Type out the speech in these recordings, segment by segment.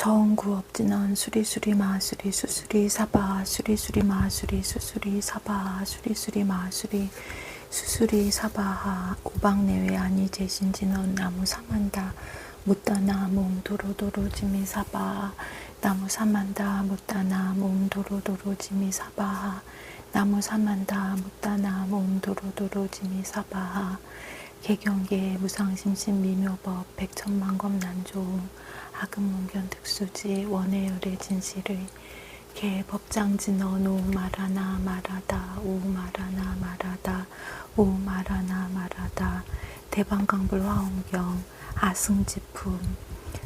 정구 없지넌 수리수리 마수리 수수리 사바 수리수리 마수리 수수리 사바 수리수리 마수리 수수리 사바하 오방내외 아니 제신지넌 나무 사만다 묻다나 몸 도로도로 지미 사바 나무 사만다 묻다나 몸 도로도로 지미 사바하 나무 사만다 묻다나 몸 도로도로 지미 사바하 개경계 무상심신 미묘법 백천만검 난종 하금문견 특수지 원해열의 진실의 개법장진어 노마라나 마라다 오마라나 마라다 오마라나 마라다 대방강불 화엄경 아승지품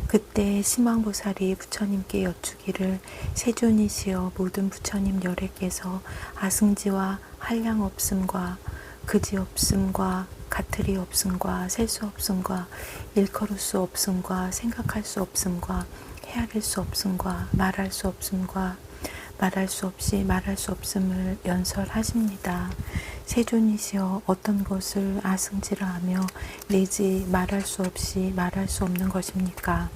그때 심왕보살이 부처님께 여쭈기를 세존이시여 모든 부처님 열애께서 아승지와 한량 없음과 그지 없음과 가틀이 없음과 셀 수 없음과 일컬을 수 없음과 생각할 수 없음과 헤아릴 수 없음과 말할 수 없음과 말할 수 없이 말할 수 없음을 연설하십니다. 세존이시여 어떤 것을 아승지라 하며 내지 말할 수 없이 말할 수 없는 것입니까?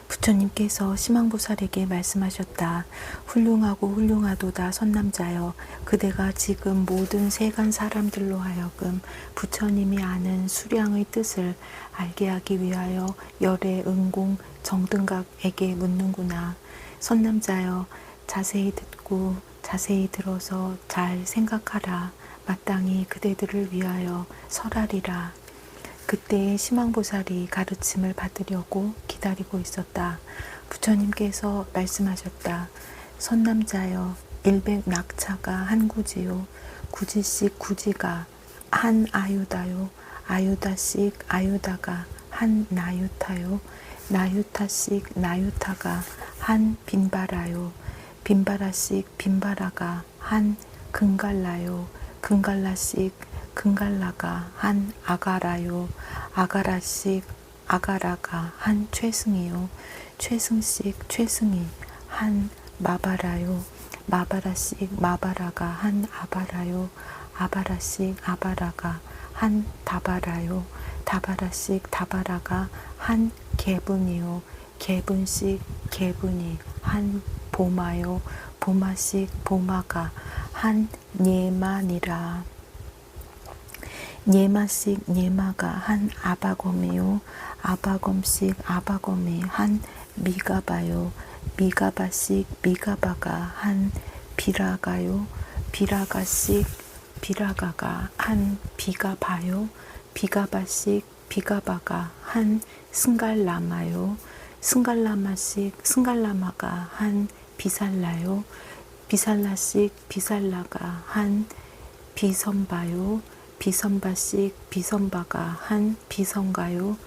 부처님께서 심왕보살에게 말씀하셨다. 훌륭하고 훌륭하도다 선남자여 그대가 지금 모든 세간 사람들로 하여금 부처님이 아는 수량의 뜻을 알게 하기 위하여 열애 응공 정등각에게 묻는구나. 선남자여 자세히 듣고 자세히 들어서 잘 생각하라. 마땅히 그대들을 위하여 설하리라. 그때 심왕보살이 가르침을 받으려고 기다리고 있었다. 부처님께서 말씀하셨다. 선남자여 일백 낙차가 한 구지요 구지씩 구지가 한 아유다요 아유다씩 아유다가 한 나유타요 나유타씩 나유타가 한 빈바라요 빈바라씩 빈바라가 한 금갈라요 금갈라씩 금갈라가 한 아가라요 아가라씩 아가라가 한 최승이요 최승씩 최승이 한 마바라요 마바라씩 마바라가 한 아바라요 아바라씩 아바라가 한 다바라요 다바라씩 다바라가 한 개분이요 개분씩 개분이 한 보마요 보마씩 보마가 한 녜마니라 녜마씩 녜마가 한 아바검이요 아바검씩 아바검이 한 미가바요 미가바씩 미가바가 한 비라가요 비라가씩 비라가가 한 비가바요 비가바씩 비가바가 한 승갈라마요 승갈라마씩 승갈라마가 한 비살라요 비살라씩 비살라가 한 비선바요 비선바씩 비선바가 한 비선가요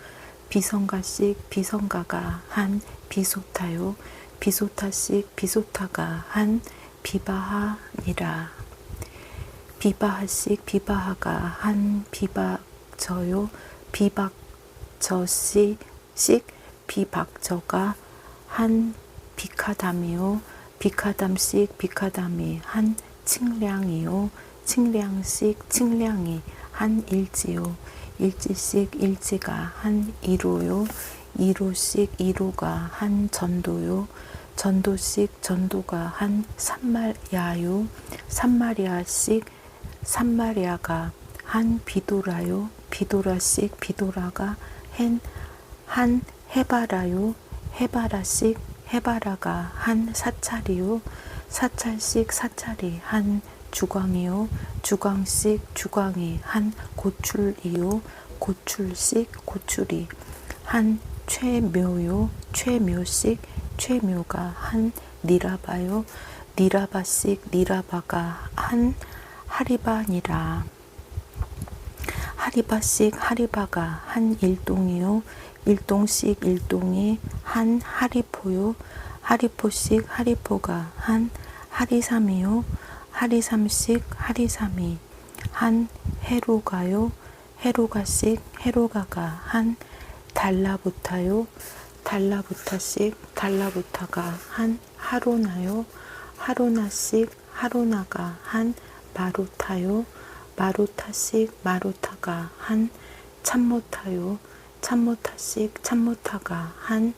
비선가씩 비선가가 한 비소타요 비소타씩 비소타가 한 비바하니라 비바하씩 비바하가 한 비박저요 비박저씩 비박저가 한 비카담이요 비카담씩 비카담이 한 칭량이요 칭량씩 칭량이 한 일지요 일지씩 일지가 한 이로요 이로씩 이로가 한 전도요 전도씩 전도가 한 산마야요 산마야씩 산마야가 한 비도라요 비도라씩 비도라가 한 해바라요 해바라씩 해바라가 한 사찰이요 사찰씩 사찰이 한 주광이요 주광씩 주광이 한 고출이요 고출씩 고출이 한 최묘요 최묘씩 최묘가 한 니라바요 니라바씩 니라바가 한 하리바니라 하리바씩 하리바가 한 일동이요 일동씩 일동이 한 하리포요 하리포씩 하리포가 한 하리삼이요 하리삼씩 하리삼이 한 해로가요 해로가씩 해로가가 한 달라부타요 달라부타씩 달라부타가 한 하로나요 하로나씩 하로나가 한 마루타요 마루타씩 마루타가 한 참모타요 참모타씩 참모타가 한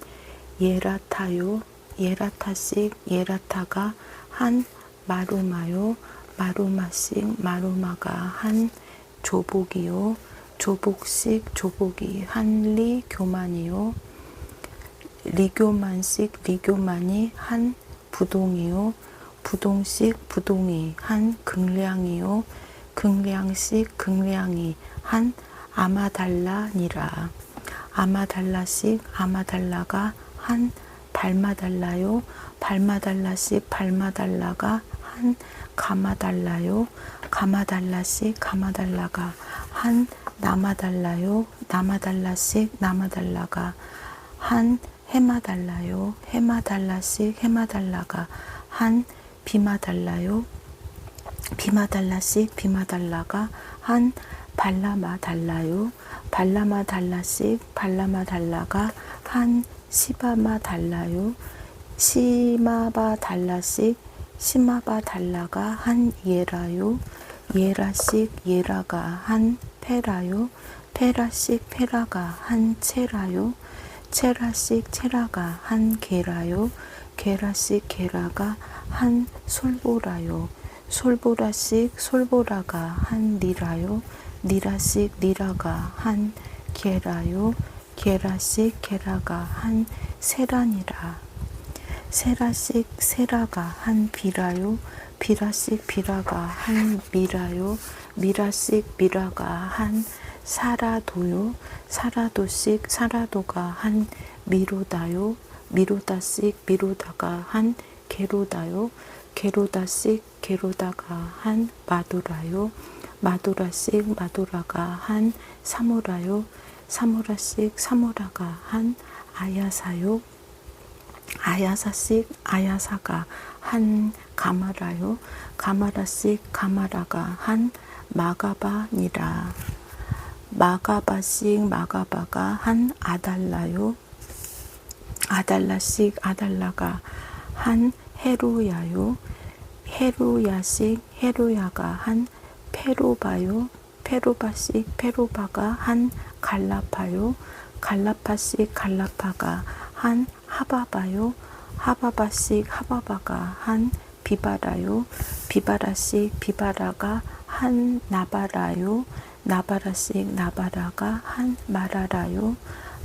예라타요 예라타씩 예라타가 한 마루마요 마루마씩 마루마가 한 조복이요 조복씩 조복이 한 리교만이요 리교만씩 리교만이 한 부동이요 부동씩 부동이 한 긍량이요 긍량씩 긍량이 한 아마달라니라 아마달라씩 아마달라가 한 발마달라요 발마달라씩 발마달라가 한 가마달라요 가마달라씩 가마달라가 한 나마달라요 나마달라씩 나마달라가 한 해마달라요 해마달라씩 해마달라가 한 비마달라요 비마달라씩 비마달라가 한 발라마달라요 발라마달라씩 발라마달라가 한 시바마달라요 시마바달라씩 시마바달라가 한 예라요 예라씩 예라가 한 페라요 페라씩 페라가 한 체라요 체라씩 체라가 한 게라요 게라씩 게라가 한 솔보라요 솔보라씩 솔보라가 한 니라요 니라씩 니라가 한 게라요 게라씩 게라가 한 세라니라 세라씩 세라가 한 비라요 비라씩 비라가 한 미라요 미라씩 미라가 한 사라도요 사라도씩 사라도가 한 미로다요 미로다씩 미로다가 한 게로다요 게로다씩 게로다가 한 마도라요 마도라씩 마도라가 한 사모라요 사모라씩 사모라가 한 아야사요 아야사씩 아야사가 한 가마라요 가마라씩 가마라가 한 마가바니라 마가바씩 마가바가 한 아달라요 아달라씩 아달라가 한 헤로야요 헤로야씩 헤로야가 한 페로바요 페로바씩 페로바가 한 갈라파요 갈라파씩 갈라파가 한 하바바요 하바바씩 하바바가 한 비바라요 비바라씩 비바라가 한 나바라요 나바라씩 나바라가 한 마라라요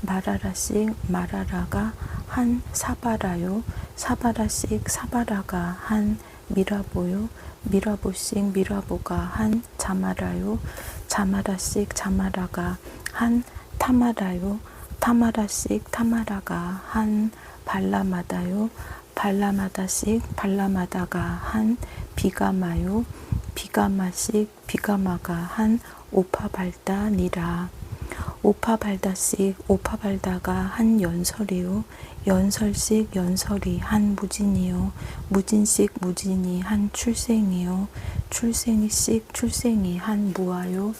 마라라씩 마라라가 한 사바라요 사바라씩 사바라가 한 미라보요 미라보씩 미라보가 한 자마라요 자마라씩 자마라가 한 타마라요 타마라씩 타마라가 한 발라마다요 발라마다씩 발라마다가 한 비가마요 비가마씩 비가마가 한 오파발다니라 오파발다씩 오파발다가 한 연설이요 연설씩 연설이 한 무진이요 무진씩 무진이 한 출생이요 출생이씩 출생이 한 무아요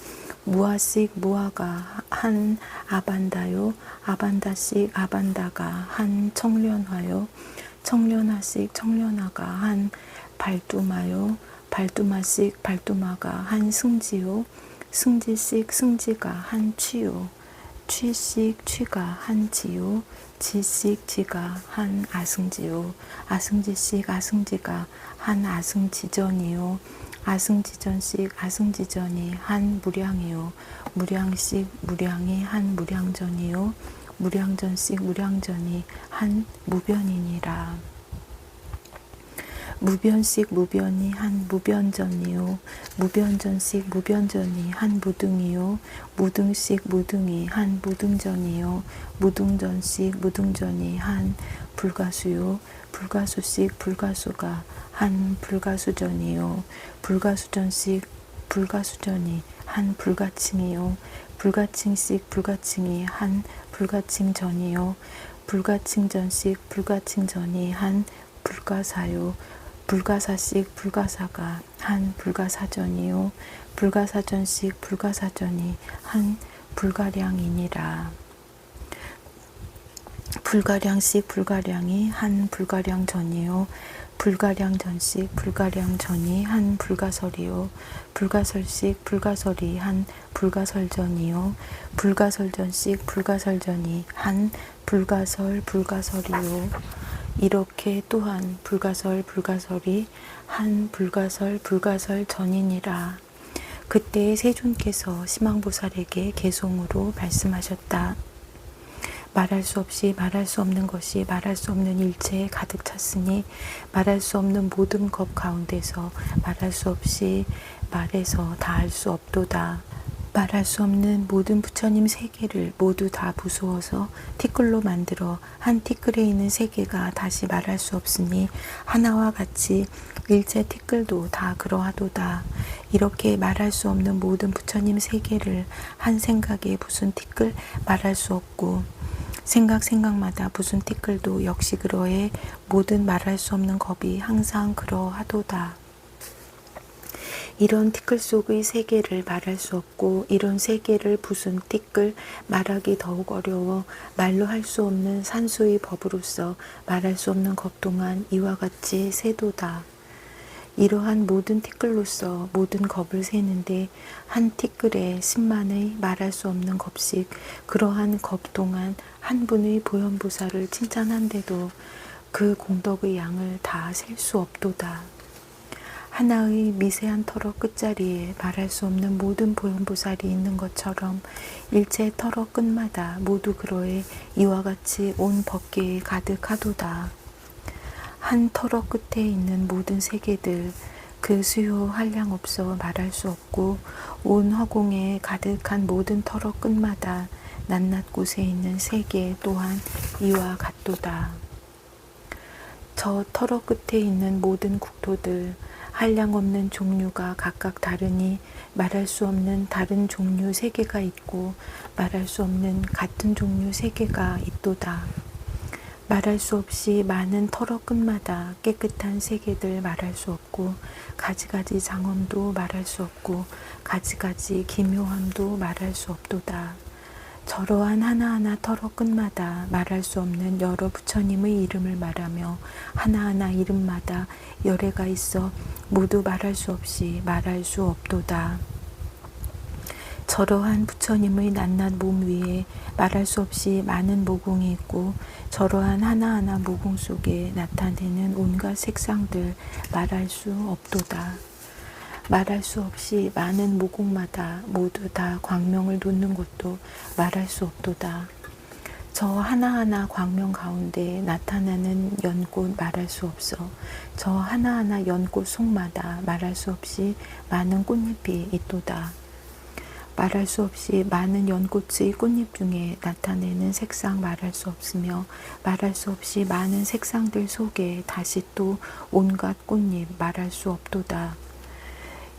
무아씩 무아가 한 아반다요 아반다씩 아반다가 한 청련화요 청련화씩 청련화가 한 발두마요 발두마씩 발두마가 한 승지요 승지씩 승지가 한 취요 취씩 취가 한 지요 지씩 지가 한 아승지요 아승지씩 아승지가 한 아승지전이요 아승지전씩 아승지전이 한 무량이요 무량씩 무량이 한 무량전이요 무량전씩 무량전이 한 무변이니라 무변씩 무변이 한 무변전이요 무변전씩 무변전이 한 무등이요 무등씩 무등이 한 무등전이요 무등전씩 무등전이 한 불가수요 불가수씩 불가수가 한 불가수전이요 불가수전씩 불가수전이 한 불가칭이요 불가칭씩 불가칭이 한 불가칭전이요 불가칭전씩 불가칭전이 한 불가사요 불가사씩 불가사가 한 불가사전이요 불가사전씩 불가사전이 한 불가량이니라 불가량씩 불가량이 한 불가량전이요 불가량 전씩 불가량 전이 한 불가설이요 불가설씩 불가설이 한 불가설전이요 불가설전씩 불가설전이 한 불가설 불가설이요 이렇게 또한 불가설 불가설이 한 불가설 불가설전이니라. 그때 세존께서 심왕보살에게 개송으로 말씀하셨다. 말할 수 없이 말할 수 없는 것이 말할 수 없는 일체에 가득 찼으니 말할 수 없는 모든 것 가운데서 말할 수 없이 말해서 다 할 수 없도다. 말할 수 없는 모든 부처님 세계를 모두 다 부수어서 티끌로 만들어 한 티끌에 있는 세계가 다시 말할 수 없으니 하나와 같이 일체 티끌도 다 그러하도다. 이렇게 말할 수 없는 모든 부처님 세계를 한 생각에 부순 티끌 말할 수 없고 생각마다 부순 티끌도 역시 그러해 모든 말할 수 없는 겁이 항상 그러하도다. 이런 티끌 속의 세계를 말할 수 없고 이런 세계를 부순 티끌 말하기 더욱 어려워 말로 할 수 없는 산수의 법으로서 말할 수 없는 것 동안 이와 같이 세도다. 이러한 모든 티끌로서 모든 겁을 세는데 한 티끌에 10만의 말할 수 없는 겁씩 그러한 겁 동안 한 분의 보현보살을 칭찬한데도 그 공덕의 양을 다 셀 수 없도다. 하나의 미세한 터럭 끝자리에 말할 수 없는 모든 보현보살이 있는 것처럼 일체 터럭 끝마다 모두 그러해 이와 같이 온 법계에 가득하도다. 한 터럭 끝에 있는 모든 세계들 그 수요 한량 없어 말할 수 없고 온 화공에 가득한 모든 터럭 끝마다 낱낱 곳에 있는 세계 또한 이와 같도다. 저 터럭 끝에 있는 모든 국토들 한량 없는 종류가 각각 다르니 말할 수 없는 다른 종류 세계가 있고 말할 수 없는 같은 종류 세계가 있도다. 말할 수 없이 많은 터럭 끝마다 깨끗한 세계들 말할 수 없고 가지가지 장엄도 말할 수 없고 가지가지 기묘함도 말할 수 없도다. 저러한 하나하나 터럭 끝마다 말할 수 없는 여러 부처님의 이름을 말하며 하나하나 이름마다 열애가 있어 모두 말할 수 없이 말할 수 없도다. 저러한 부처님의 낱낱 몸 위에 말할 수 없이 많은 모공이 있고 저러한 하나하나 모공 속에 나타내는 온갖 색상들 말할 수 없도다. 말할 수 없이 많은 모공마다 모두 다 광명을 놓는 것도 말할 수 없도다. 저 하나하나 광명 가운데 나타나는 연꽃 말할 수 없어 저 하나하나 연꽃 속마다 말할 수 없이 많은 꽃잎이 있도다. 말할 수 없이 많은 연꽃의 꽃잎 중에 나타내는 색상 말할 수 없으며 말할 수 없이 많은 색상들 속에 다시 또 온갖 꽃잎 말할 수 없도다.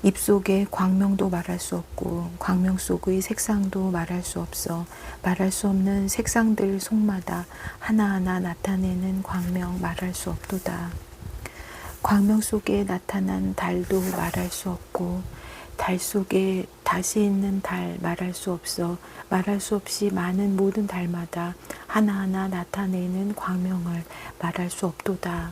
입속에 광명도 말할 수 없고 광명 속의 색상도 말할 수 없어 말할 수 없는 색상들 속마다 하나하나 나타내는 광명 말할 수 없도다. 광명 속에 나타난 달도 말할 수 없고 달 속에 다시 있는 달 말할 수 없어 말할 수 없이 많은 모든 달마다 하나하나 나타내는 광명을 말할 수 없도다.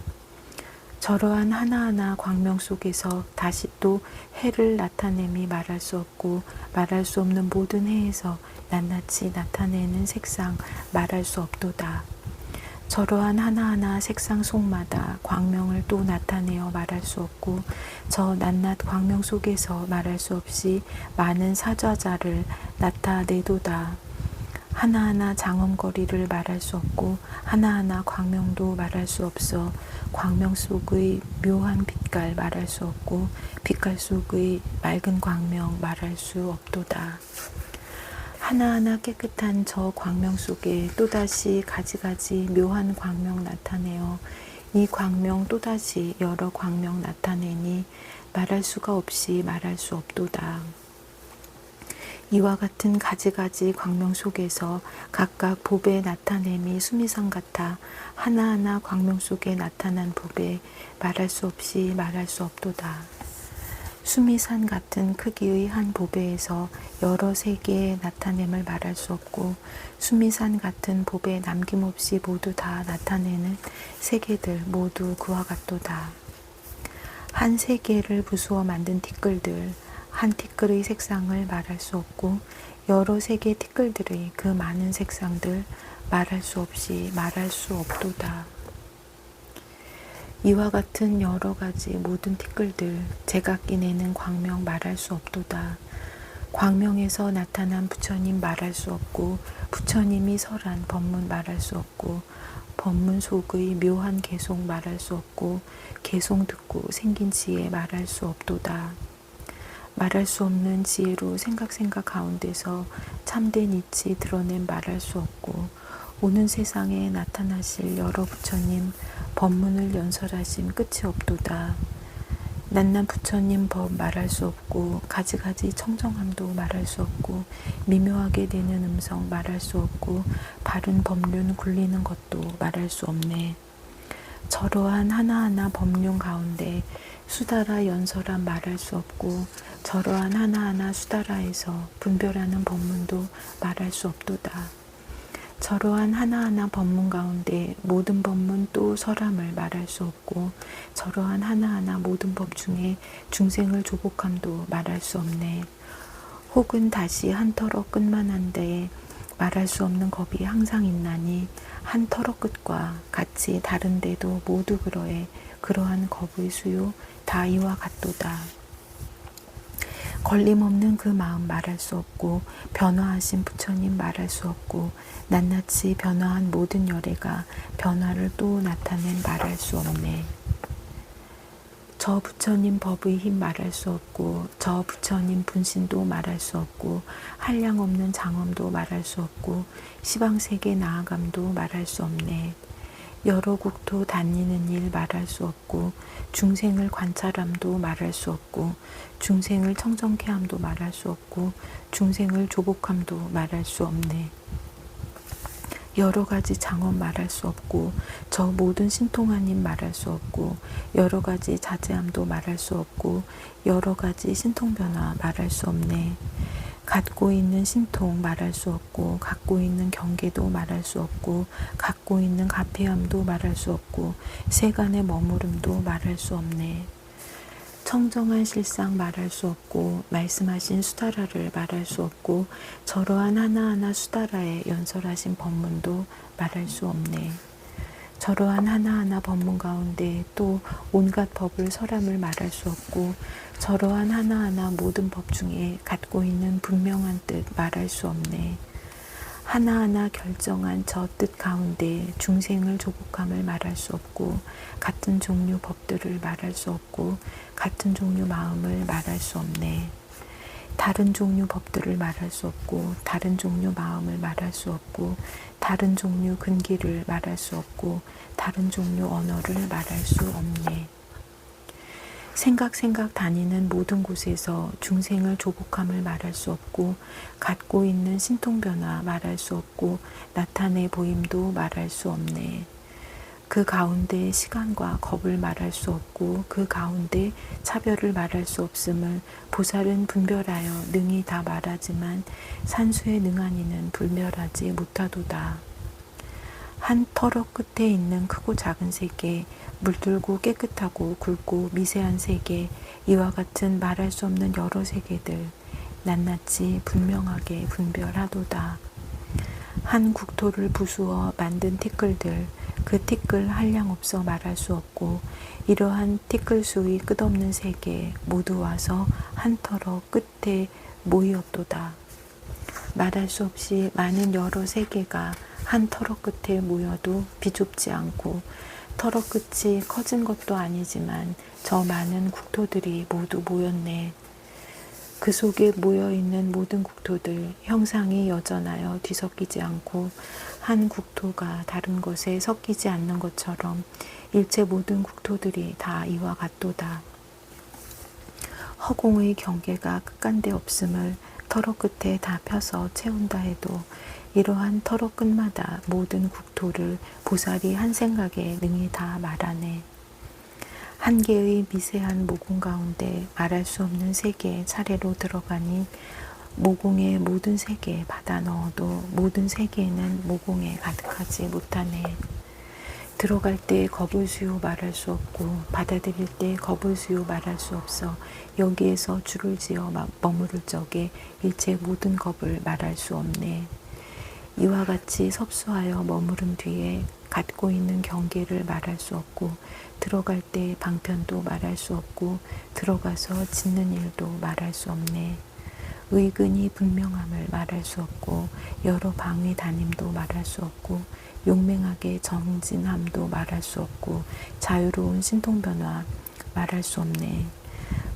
저러한 하나하나 광명 속에서 다시 또 해를 나타냄이 말할 수 없고 말할 수 없는 모든 해에서 낱낱이 나타내는 색상 말할 수 없도다. 저러한 하나하나 색상 속마다 광명을 또 나타내어 말할 수 없고 저 낱낱 광명 속에서 말할 수 없이 많은 사좌자를 나타내도다. 하나하나 장엄거리를 말할 수 없고 하나하나 광명도 말할 수 없어 광명 속의 묘한 빛깔 말할 수 없고 빛깔 속의 맑은 광명 말할 수 없도다. 하나하나 깨끗한 저 광명 속에 또다시 가지가지 묘한 광명 나타내어 이 광명 또다시 여러 광명 나타내니 말할 수가 없이 말할 수 없도다. 이와 같은 가지가지 광명 속에서 각각 법의 나타냄이 수미상 같아 하나하나 광명 속에 나타난 법에 말할 수 없이 말할 수 없도다. 수미산 같은 크기의 한 보배에서 여러 세계의 나타냄을 말할 수 없고 수미산 같은 보배 남김없이 모두 다 나타내는 세계들 모두 그와 같도다. 한 세계를 부수어 만든 티끌들, 한 티끌의 색상을 말할 수 없고 여러 세계 티끌들의 그 많은 색상들 말할 수 없이 말할 수 없도다. 이와 같은 여러 가지 모든 티끌들, 제각기 내는 광명 말할 수 없도다. 광명에서 나타난 부처님 말할 수 없고 부처님이 설한 법문 말할 수 없고 법문 속의 묘한 개송 말할 수 없고 개송 듣고 생긴 지혜 말할 수 없도다. 말할 수 없는 지혜로 생각 가운데서 참된 이치 드러낸 말할 수 없고 오는 세상에 나타나실 여러 부처님 법문을 연설하심 끝이 없도다. 낱낱 부처님 법 말할 수 없고 가지가지 청정함도 말할 수 없고 미묘하게 되는 음성 말할 수 없고 바른 법륜 굴리는 것도 말할 수 없네. 저러한 하나하나 법륜 가운데 수다라 연설한 말할 수 없고 저러한 하나하나 수다라에서 분별하는 법문도 말할 수 없도다. 저러한 하나하나 법문 가운데 모든 법문 또 설함을 말할 수 없고 저러한 하나하나 모든 법 중에 중생을 조복함도 말할 수 없네. 혹은 다시 한 터럭 끝만 한데 말할 수 없는 겁이 항상 있나니 한 터럭 끝과 같이 다른데도 모두 그러해 그러한 겁의 수요 다 이와 같도다. 걸림없는 그 마음 말할 수 없고 변화하신 부처님 말할 수 없고 낱낱이 변화한 모든 열애가 변화를 또 나타낸 말할 수 없네. 저 부처님 법의 힘 말할 수 없고 저 부처님 분신도 말할 수 없고 한량없는 장엄도 말할 수 없고 시방세계 나아감도 말할 수 없네. 여러 국토 다니는 일 말할 수 없고 중생을 관찰함도 말할 수 없고 중생을 청정케 함도 말할 수 없고 중생을 조복함도 말할 수 없네. 여러 가지 장엄 말할 수 없고 저 모든 신통한 임 말할 수 없고 여러 가지 자제함도 말할 수 없고 여러 가지 신통변화 말할 수 없네. 갖고 있는 신통 말할 수 없고 갖고 있는 경계도 말할 수 없고 갖고 있는 가피함도 말할 수 없고 세간의 머무름도 말할 수 없네. 청정한 실상 말할 수 없고 말씀하신 수다라를 말할 수 없고 저러한 하나하나 수다라에 연설하신 법문도 말할 수 없네. 저러한 하나하나 법문 가운데 또 온갖 법을 설함을 말할 수 없고 저러한 하나하나 모든 법 중에 갖고 있는 분명한 뜻 말할 수 없네. 하나하나 결정한 저 뜻 가운데 중생을 조복함을 말할 수 없고 같은 종류 법들을 말할 수 없고 같은 종류 마음을 말할 수 없네. 다른 종류 법들을 말할 수 없고 다른 종류 마음을 말할 수 없고 다른 종류 근기를 말할 수 없고 다른 종류 언어를 말할 수 없네. 생각 다니는 모든 곳에서 중생을 조복함을 말할 수 없고 갖고 있는 신통변화 말할 수 없고 나타내 보임도 말할 수 없네. 그 가운데 시간과 겁을 말할 수 없고 그 가운데 차별을 말할 수 없음을 보살은 분별하여 능히 다 말하지만 산수의 능한 이는 분별하지 못하도다. 한 터럭 끝에 있는 크고 작은 세계, 물들고 깨끗하고 굵고 미세한 세계, 이와 같은 말할 수 없는 여러 세계들, 낱낱이 분명하게 분별하도다. 한 국토를 부수어 만든 티끌들, 그 티끌 한량없어 말할 수 없고 이러한 티끌 수의 끝없는 세계 모두 와서 한 터럭 끝에 모이었도다. 말할 수 없이 많은 여러 세계가 한 터럭 끝에 모여도 비좁지 않고 터럭 끝이 커진 것도 아니지만 저 많은 국토들이 모두 모였네. 그 속에 모여있는 모든 국토들 형상이 여전하여 뒤섞이지 않고 한 국토가 다른 것에 섞이지 않는 것처럼 일체 모든 국토들이 다 이와 같도다. 허공의 경계가 끝간데 없음을 터럭 끝에 다 펴서 채운다 해도 이러한 터럭 끝마다 모든 국토를 보살이 한 생각에 능히 다 말하네. 한 개의 미세한 모공 가운데 말할 수 없는 세계에 차례로 들어가니 모공의 모든 세계에 받아 넣어도 모든 세계에는 모공에 가득하지 못하네. 들어갈 때 겁을 수요 말할 수 없고 받아들일 때 겁을 수요 말할 수 없어 여기에서 줄을 지어 머무를 적에 일체 모든 겁을 말할 수 없네. 이와 같이 섭수하여 머무른 뒤에 갖고 있는 경계를 말할 수 없고 들어갈 때 방편도 말할 수 없고 들어가서 짓는 일도 말할 수 없네. 의근이 분명함을 말할 수 없고 여러 방위 다님도 말할 수 없고 용맹하게 정진함도 말할 수 없고 자유로운 신통변화 말할 수 없네.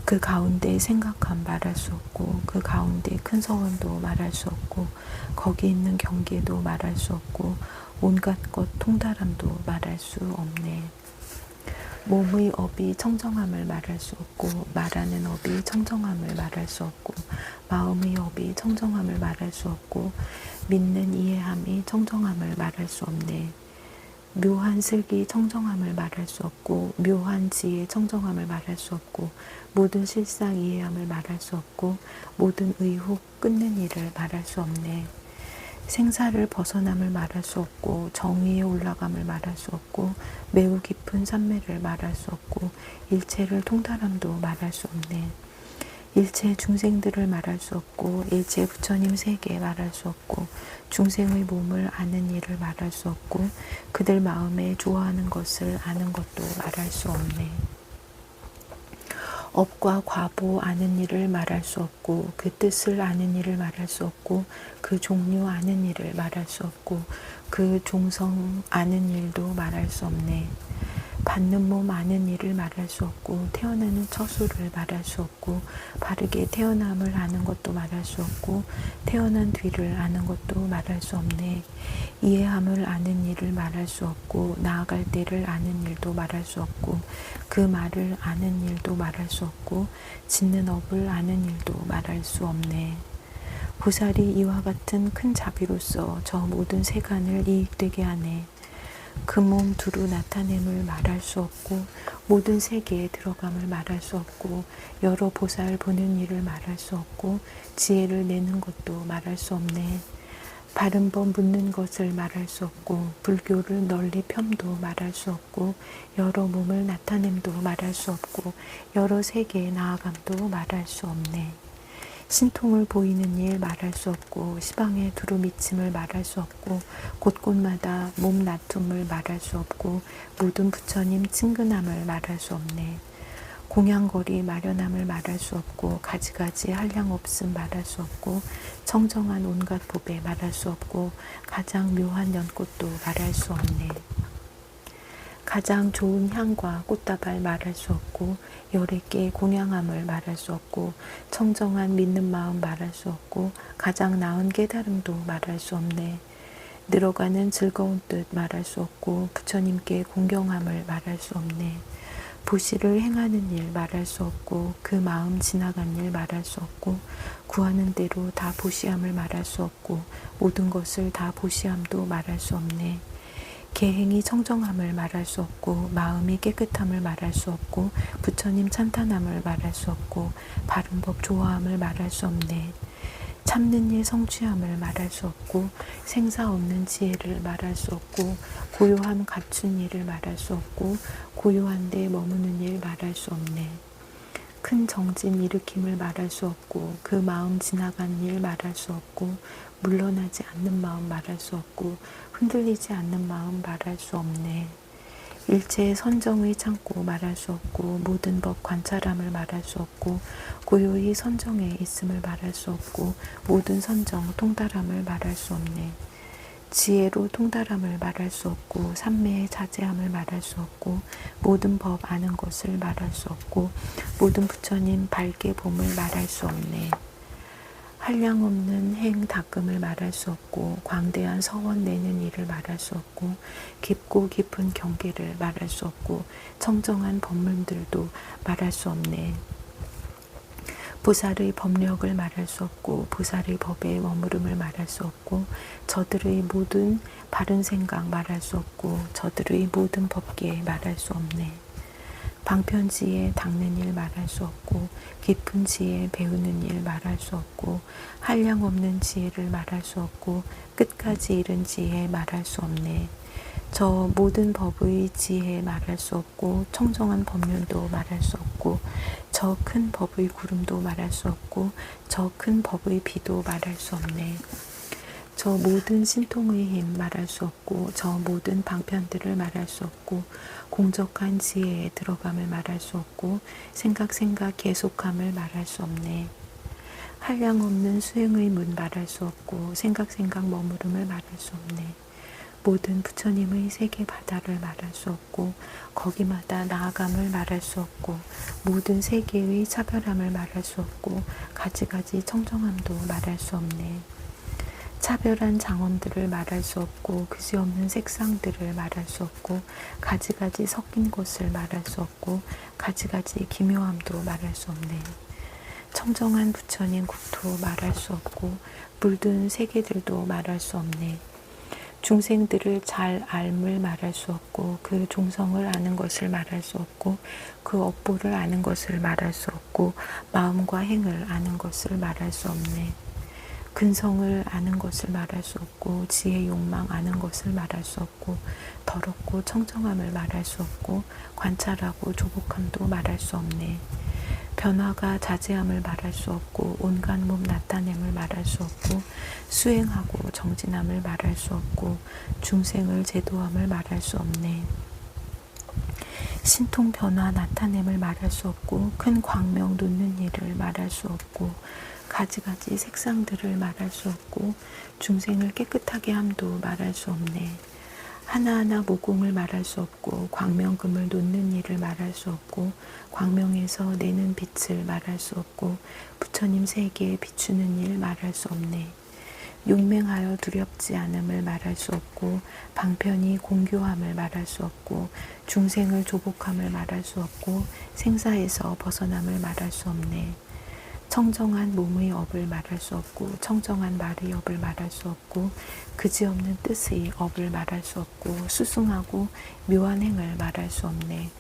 그 가운데 생각함 말할 수 없고 그 가운데 큰 서원도 말할 수 없고 거기 있는 경계도 말할 수 없고 온갖 것 통달함도 말할 수 없네. 몸의 업이 청정함을 말할 수 없고 말하는 업이 청정함을 말할 수 없고 마음의 업이 청정함을 말할 수 없고 믿는 이해함이 청정함을 말할 수 없네. 묘한 슬기 청정함을 말할 수 없고 묘한 지혜 청정함을 말할 수 없고 모든 실상 이해함을 말할 수 없고 모든 의혹 끊는 일을 말할 수 없네. 생사를 벗어남을 말할 수 없고 정의에 올라감을 말할 수 없고 매우 깊은 산매를 말할 수 없고 일체를 통달함도 말할 수 없네. 일체 중생들을 말할 수 없고 일체 부처님 세계 말할 수 없고 중생의 몸을 아는 일을 말할 수 없고 그들 마음에 좋아하는 것을 아는 것도 말할 수 없네. 업과 과보 아는 일을 말할 수 없고 그 뜻을 아는 일을 말할 수 없고 그 종류 아는 일을 말할 수 없고 그 종성 아는 일도 말할 수 없네. 받는 몸 아는 일을 말할 수 없고 태어나는 처수를 말할 수 없고 바르게 태어남을 아는 것도 말할 수 없고 태어난 뒤를 아는 것도 말할 수 없네. 이해함을 아는 일을 말할 수 없고 나아갈 때를 아는 일도 말할 수 없고 그 말을 아는 일도 말할 수 없고 짓는 업을 아는 일도 말할 수 없네. 보살이 이와 같은 큰 자비로서 저 모든 세간을 이익되게 하네. 그 몸 두루 나타냄을 말할 수 없고 모든 세계에 들어감을 말할 수 없고 여러 보살 보는 일을 말할 수 없고 지혜를 내는 것도 말할 수 없네. 바른 법 묻는 것을 말할 수 없고 불교를 널리 켬도 말할 수 없고 여러 몸을 나타냄도 말할 수 없고 여러 세계에 나아감도 말할 수 없네. 신통을 보이는 일 말할 수 없고 시방에 두루 미침을 말할 수 없고 곳곳마다 몸 나툼을 말할 수 없고 모든 부처님 친근함을 말할 수 없네. 공양거리 마련함을 말할 수 없고 가지가지 한량 없음 말할 수 없고 청정한 온갖 법에 말할 수 없고 가장 묘한 연꽃도 말할 수 없네. 가장 좋은 향과 꽃다발 말할 수 없고 열애께 공양함을 말할 수 없고 청정한 믿는 마음 말할 수 없고 가장 나은 깨달음도 말할 수 없네. 늘어가는 즐거운 뜻 말할 수 없고 부처님께 공경함을 말할 수 없네. 보시를 행하는 일 말할 수 없고 그 마음 지나간 일 말할 수 없고 구하는 대로 다 보시함을 말할 수 없고 모든 것을 다 보시함도 말할 수 없네. 계행이 청정함을 말할 수 없고 마음이 깨끗함을 말할 수 없고 부처님 찬탄함을 말할 수 없고 바른 법 좋아함을 말할 수 없네. 참는 일 성취함을 말할 수 없고 생사 없는 지혜를 말할 수 없고 고요함 갖춘 일을 말할 수 없고 고요한 데 머무는 일 말할 수 없네. 큰 정진 일으킴을 말할 수 없고 그 마음 지나간 일 말할 수 없고 물러나지 않는 마음 말할 수 없고 흔들리지 않는 마음 말할 수 없네. 일체의 선정의 창고 말할 수 없고 모든 법 관찰함을 말할 수 없고 고요히 선정에 있음을 말할 수 없고 모든 선정 통달함을 말할 수 없네. 지혜로 통달함을 말할 수 없고 삼매의 자제함을 말할 수 없고 모든 법 아는 것을 말할 수 없고 모든 부처님 밝게 봄을 말할 수 없네. 한량 없는 행 닦음을 말할 수 없고 광대한 서원 내는 일을 말할 수 없고 깊고 깊은 경계를 말할 수 없고 청정한 법문들도 말할 수 없네. 보살의 법력을 말할 수 없고 보살의 법에 머무름을 말할 수 없고 저들의 모든 바른 생각 말할 수 없고 저들의 모든 법계 말할 수 없네. 방편 지혜 닦는 일 말할 수 없고 깊은 지혜 배우는 일 말할 수 없고 한량 없는 지혜를 말할 수 없고 끝까지 이른 지혜 말할 수 없네. 저 모든 법의 지혜 말할 수 없고 청정한 법륜도 말할 수 없고 저 큰 법의 구름도 말할 수 없고 저 큰 법의 비도 말할 수 없네. 저 모든 신통의 힘 말할 수 없고 저 모든 방편들을 말할 수 없고 공적한 지혜에 들어감을 말할 수 없고 생각 계속함을 말할 수 없네. 한량 없는 수행의 문 말할 수 없고 생각 머무름을 말할 수 없네. 모든 부처님의 세계 바다를 말할 수 없고 거기마다 나아감을 말할 수 없고 모든 세계의 차별함을 말할 수 없고 가지가지 청정함도 말할 수 없네. 차별한 장엄들을 말할 수 없고 그지없는 색상들을 말할 수 없고 가지가지 섞인 것을 말할 수 없고 가지가지 기묘함도 말할 수 없네. 청정한 부처님 국토 말할 수 없고 물든 세계들도 말할 수 없네. 중생들을 잘 알물 말할 수 없고 그 종성을 아는 것을 말할 수 없고 그 업보를 아는 것을 말할 수 없고 마음과 행을 아는 것을 말할 수 없네. 근성을 아는 것을 말할 수 없고 지혜 욕망 아는 것을 말할 수 없고 더럽고 청정함을 말할 수 없고 관찰하고 조복함도 말할 수 없네. 변화가 자제함을 말할 수 없고 온갖 몸 나타냄을 말할 수 없고 수행하고 정진함을 말할 수 없고 중생을 제도함을 말할 수 없네. 신통 변화 나타냄을 말할 수 없고 큰 광명 놓는 일을 말할 수 없고 가지가지 색상들을 말할 수 없고 중생을 깨끗하게 함도 말할 수 없네. 하나하나 모공을 말할 수 없고 광명금을 놓는 일을 말할 수 없고 광명에서 내는 빛을 말할 수 없고 부처님 세계에 비추는 일 말할 수 없네. 용맹하여 두렵지 않음을 말할 수 없고 방편이 공교함을 말할 수 없고 중생을 조복함을 말할 수 없고 생사에서 벗어남을 말할 수 없네. 청정한 몸의 업을 말할 수 없고 청정한 말의 업을 말할 수 없고 그지없는 뜻의 업을 말할 수 없고 수승하고 묘한 행을 말할 수 없네.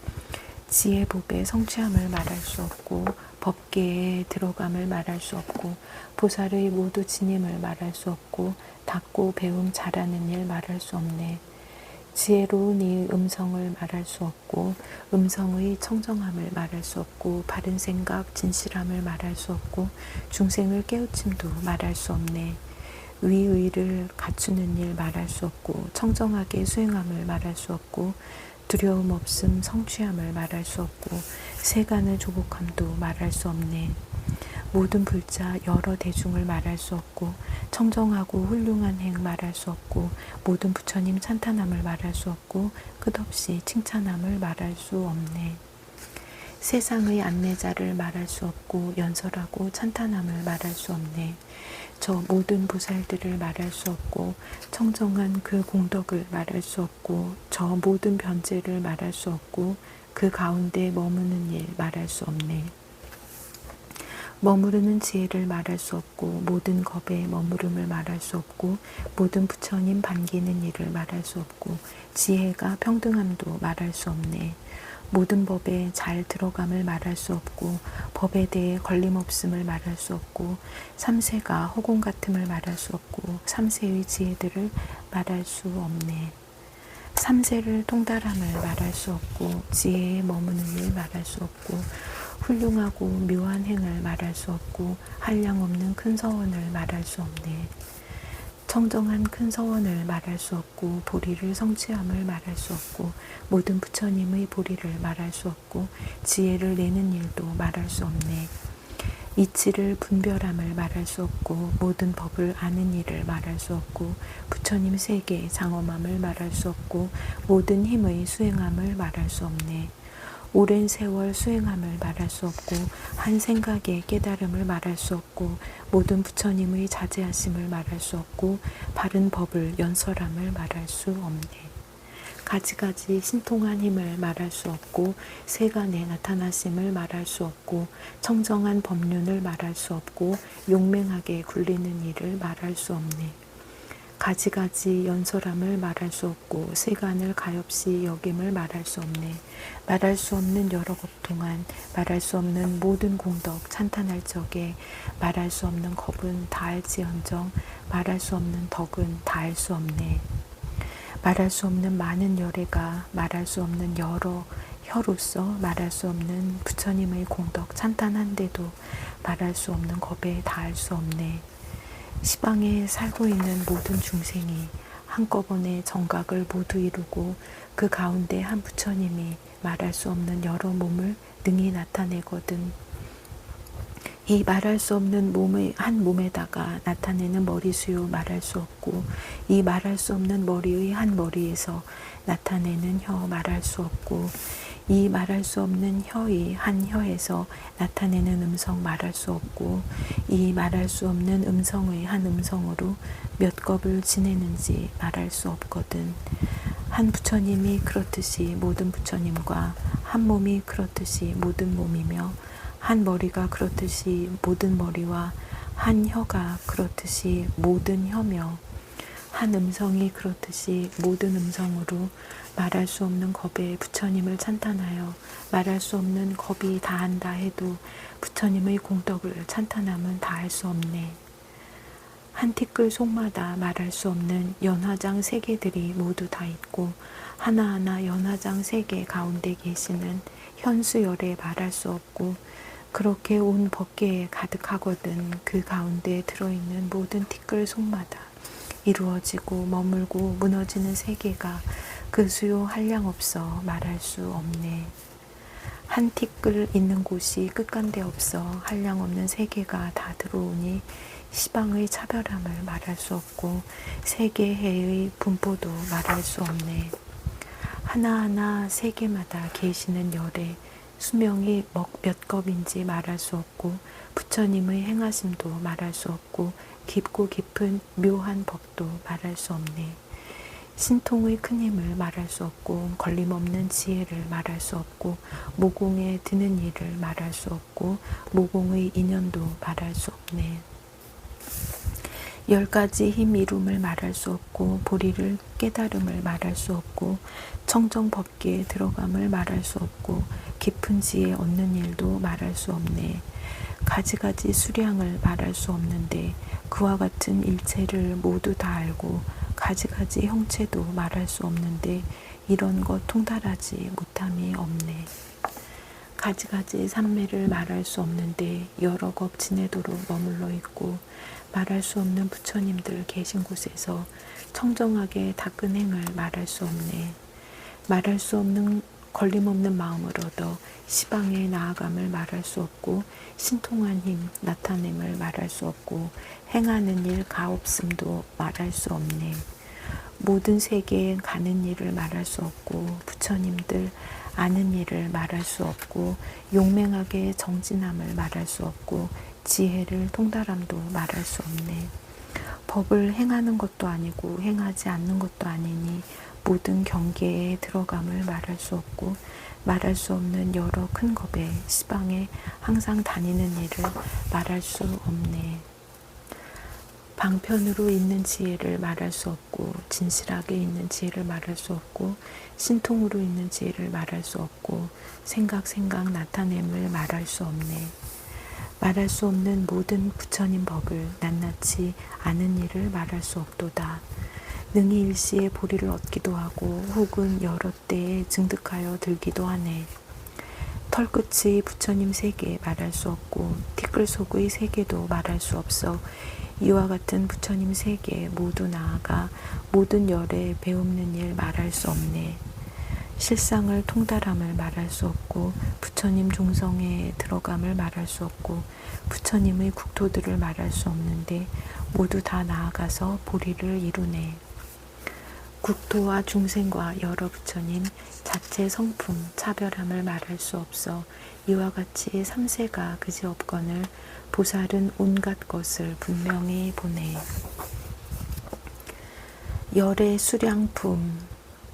지혜법의 성취함을 말할 수 없고 법계에 들어감을 말할 수 없고 보살의 모두 지님을 말할 수 없고 닦고 배움 잘하는 일 말할 수 없네. 지혜로운 이 음성을 말할 수 없고 음성의 청정함을 말할 수 없고 바른 생각 진실함을 말할 수 없고 중생을 깨우침도 말할 수 없네. 위의를 갖추는 일 말할 수 없고 청정하게 수행함을 말할 수 없고 두려움 없음 성취함을 말할 수 없고 세간을 조복함도 말할 수 없네. 모든 불자 여러 대중을 말할 수 없고 청정하고 훌륭한 행 말할 수 없고 모든 부처님 찬탄함을 말할 수 없고 끝없이 칭찬함을 말할 수 없네. 세상의 안내자를 말할 수 없고 연설하고 찬탄함을 말할 수 없네. 저 모든 보살들을 말할 수 없고 청정한 그 공덕을 말할 수 없고 저 모든 변제를 말할 수 없고 그 가운데 머무는 일 말할 수 없네. 머무르는 지혜를 말할 수 없고 모든 겁에 머무름을 말할 수 없고 모든 부처님 반기는 일을 말할 수 없고 지혜가 평등함도 말할 수 없네. 모든 법에 잘 들어감을 말할 수 없고 법에 대해 걸림없음을 말할 수 없고 삼세가 허공 같음을 말할 수 없고 삼세의 지혜들을 말할 수 없네. 삼세를 통달함을 말할 수 없고 지혜에 머무는 일 말할 수 없고 훌륭하고 묘한 행을 말할 수 없고 한량 없는 큰 서원을 말할 수 없네. 청정한 큰 서원을 말할 수 없고 보리를 성취함을 말할 수 없고 모든 부처님의 보리를 말할 수 없고 지혜를 내는 일도 말할 수 없네. 이치를 분별함을 말할 수 없고 모든 법을 아는 일을 말할 수 없고 부처님 세계 장엄함을 말할 수 없고 모든 힘의 수행함을 말할 수 없네. 오랜 세월 수행함을 말할 수 없고 한 생각의 깨달음을 말할 수 없고 모든 부처님의 자제하심을 말할 수 없고 바른 법을 연설함을 말할 수 없네. 가지가지 신통한 힘을 말할 수 없고 세간에 나타나심을 말할 수 없고 청정한 법륜을 말할 수 없고 용맹하게 굴리는 일을 말할 수 없네. 가지가지 연설함을 말할 수 없고 세간을 가엾이 여김을 말할 수 없네. 말할 수 없는 여러 것 동안 말할 수 없는 모든 공덕 찬탄할 적에 말할 수 없는 겁은 다할지언정 말할 수 없는 덕은 다할 수 없네. 말할 수 없는 많은 열애가 말할 수 없는 여러 혀로서 말할 수 없는 부처님의 공덕 찬탄한데도 말할 수 없는 겁에 다할 수 없네. 시방에 살고 있는 모든 중생이 한꺼번에 정각을 모두 이루고 그 가운데 한 부처님이 말할 수 없는 여러 몸을 능히 나타내거든. 이 말할 수 없는 몸의 한 몸에다가 나타내는 머리수요 말할 수 없고 이 말할 수 없는 머리의 한 머리에서 나타내는 혀 말할 수 없고 이 말할 수 없는 혀의 한 혀에서 나타내는 음성 말할 수 없고 이 말할 수 없는 음성의 한 음성으로 몇 겁을 지내는지 말할 수 없거든. 한 부처님이 그렇듯이 모든 부처님과 한 몸이 그렇듯이 모든 몸이며 한 머리가 그렇듯이 모든 머리와 한 혀가 그렇듯이 모든 혀며 한 음성이 그렇듯이 모든 음성으로 말할 수 없는 겁에 부처님을 찬탄하여 말할 수 없는 겁이 다한다 해도 부처님의 공덕을 찬탄함은 다할 수 없네. 한 티끌 속마다 말할 수 없는 연화장 세 개들이 모두 다 있고 하나하나 연화장 세 개 가운데 계시는 현수열에 말할 수 없고 그렇게 온 법계에 가득하거든. 그 가운데 들어있는 모든 티끌 속마다 이루어지고 머물고 무너지는 세계가 그 수요 한량없어 말할 수 없네. 한 티끌 있는 곳이 끝간데 없어 한량없는 세계가 다 들어오니 시방의 차별함을 말할 수 없고 세계해의 분포도 말할 수 없네. 하나하나 세계마다 계시는 열에 수명이 몇 겁인지 말할 수 없고 부처님의 행하심도 말할 수 없고 깊고 깊은 묘한 법도 말할 수 없네. 신통의 큰 힘을 말할 수 없고 걸림없는 지혜를 말할 수 없고 모공에 드는 일을 말할 수 없고 모공의 인연도 말할 수 없네. 10가지 힘 이룸을 말할 수 없고 보리를 깨달음을 말할 수 없고 청정법계에 들어감을 말할 수 없고 깊은 지혜 얻는 일도 말할 수 없네. 가지가지 수량을 말할 수 없는데 그와 같은 일체를 모두 다 알고 가지가지 형체도 말할 수 없는데 이런 것 통달하지 못함이 없네. 가지가지 삼매를 말할 수 없는데 여러 겁 지내도록 머물러 있고 말할 수 없는 부처님들 계신 곳에서 청정하게 닦은 행을 말할 수 없네. 말할 수 없는 걸림없는 마음을 얻어 시방에 나아감을 말할 수 없고 신통한 힘 나타냄을 말할 수 없고 행하는 일 가없음도 말할 수 없네. 모든 세계에 가는 일을 말할 수 없고 부처님들 아는 일을 말할 수 없고 용맹하게 정진함을 말할 수 없고 지혜를 통달함도 말할 수 없네. 법을 행하는 것도 아니고 행하지 않는 것도 아니니 모든 경계에 들어감을 말할 수 없고 말할 수 없는 여러 큰 겁에 시방에 항상 다니는 일을 말할 수 없네. 방편으로 있는 지혜를 말할 수 없고 진실하게 있는 지혜를 말할 수 없고 신통으로 있는 지혜를 말할 수 없고 생각 나타냄을 말할 수 없네. 말할 수 없는 모든 부처님 법을 낱낱이 아는 일을 말할 수 없도다. 능히 일시에 보리를 얻기도 하고 혹은 여러 때에 증득하여 들기도 하네. 털끝의 부처님 세계 말할 수 없고 티끌 속의 세계도 말할 수 없어 이와 같은 부처님 세계 모두 나아가 모든 열에 배움는 일 말할 수 없네. 실상을 통달함을 말할 수 없고 부처님 종성에 들어감을 말할 수 없고 부처님의 국토들을 말할 수 없는데 모두 다 나아가서 보리를 이루네. 국토와 중생과 여러 부처님 자체 성품 차별함을 말할 수 없어 이와 같이 삼세가 그지없거늘 보살은 온갖 것을 분명히 보네. 열의 수량품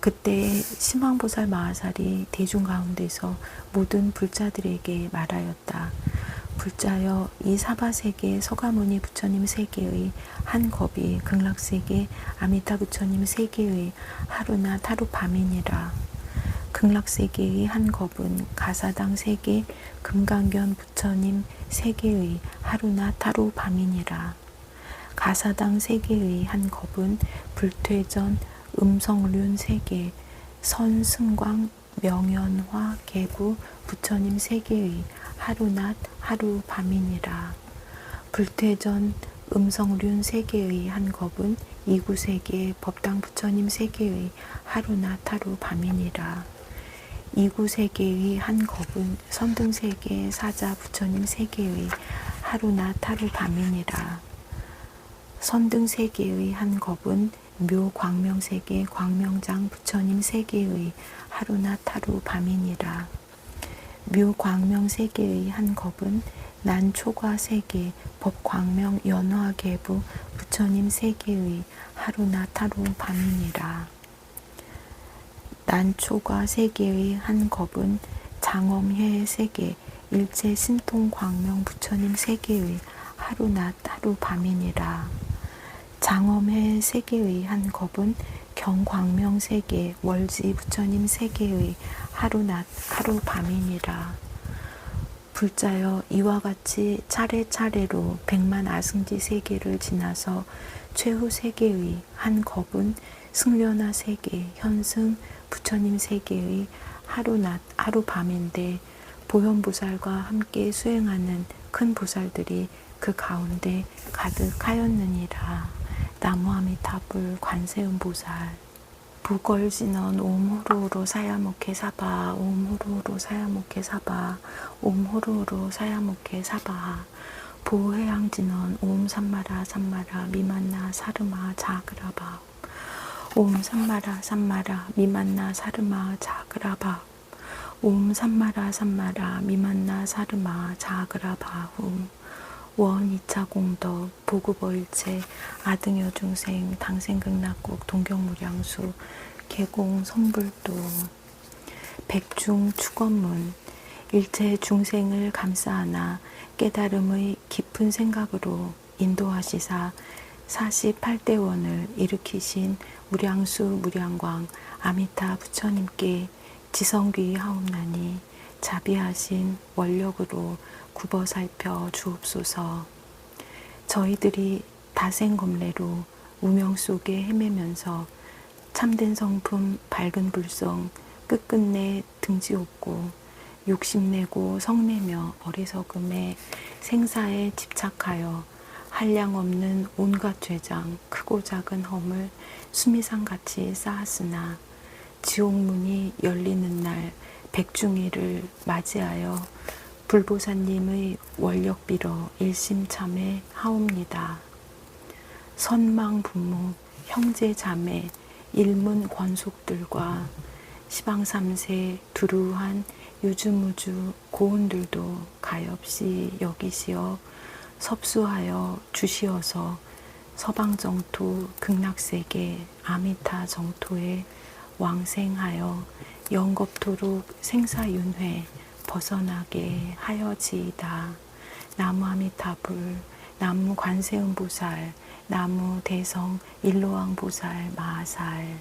그때 심왕보살 마하살이 대중 가운데서 모든 불자들에게 말하였다. 불자여 이 사바세계 서가모니 부처님 세계의 한 겁이 극락세계 아미타 부처님 세계의 하루나 하루 밤이니라. 극락세계의 한 겁은 가사당 세계 금강견 부처님 세계의 하루나 하루 밤이니라. 가사당 세계의 한 겁은 불퇴전 음성륜 세계 선승광 명연화 계구 부처님 세계의 하루낮 하루 밤이니라. 불퇴전 음성륜 세계의 한 겁은 이구세계 법당 부처님 세계의 하루낮 하루 밤이니라. 이구세계의 한 겁은 선등세계 사자 부처님 세계의 하루낮 하루 밤이니라. 선등세계의 한 겁은 묘광명세계 광명장 부처님 세계의 하루낮 하루 밤이니라. 묘광명세계의 한 겁은 난초과세계 법광명 연화계부 부처님 세계의 하루낮 하루 밤이니라. 난초과세계의 한 겁은 장엄해 세계 일체 신통광명 부처님 세계의 하루낮 하루 밤이니라. 장엄해 세계의 한 겁은 경광명 세계 월지 부처님 세계의 하루낮 하루 밤이니라. 불자여 이와 같이 차례차례로 백만 아승지 세계를 지나서 최후 세계의 한 겁은 승려나 세계 현승 부처님 세계의 하루낮 하루 밤인데 보현보살과 함께 수행하는 큰 보살들이 그 가운데 가득하였느니라. 나무아미타불 관세음보살. 부걸진언 옴호로로 사야모케 사바 옴호로로 사야모케 사바 옴호로로 사야모케 사바. 보해양진언 옴 삼마라 삼마라 미만나 사르마 자그라바 옴 삼마라 삼마라 미만나 사르마 자그라바 옴 삼마라 삼마라 미만나 사르마 자그라바훔. 원 2차 공덕 보급어일체 아등여 중생 당생극락국 동경무량수 개공 선불도. 백중 축원문. 일체 중생을 감사하나 깨달음의 깊은 생각으로 인도하시사 48대원을 일으키신 무량수 무량광 아미타 부처님께 지성귀하옵나니 자비하신 원력으로 굽어 살펴 주옵소서. 저희들이 다생검례로 우명 속에 헤매면서 참된 성품 밝은 불성 끝끝내 등지옵고 욕심내고 성내며 어리석음에 생사에 집착하여 한량없는 온갖 죄장 크고 작은 험을 수미상같이 쌓았으나 지옥문이 열리는 날 백중일을 맞이하여 불보살님의 원력 빌어 일심참회 하옵니다. 선망부모 형제 자매 일문 권속들과 시방삼세 두루한 유주무주 고운들도 가엾이 여기시어 섭수하여 주시어서 서방정토 극락세계 아미타 정토에 왕생하여 영겁토록 생사윤회 벗어나게 하여지이다. 나무 아미타불, 나무 관세음보살, 나무 대성 일로왕보살 마살.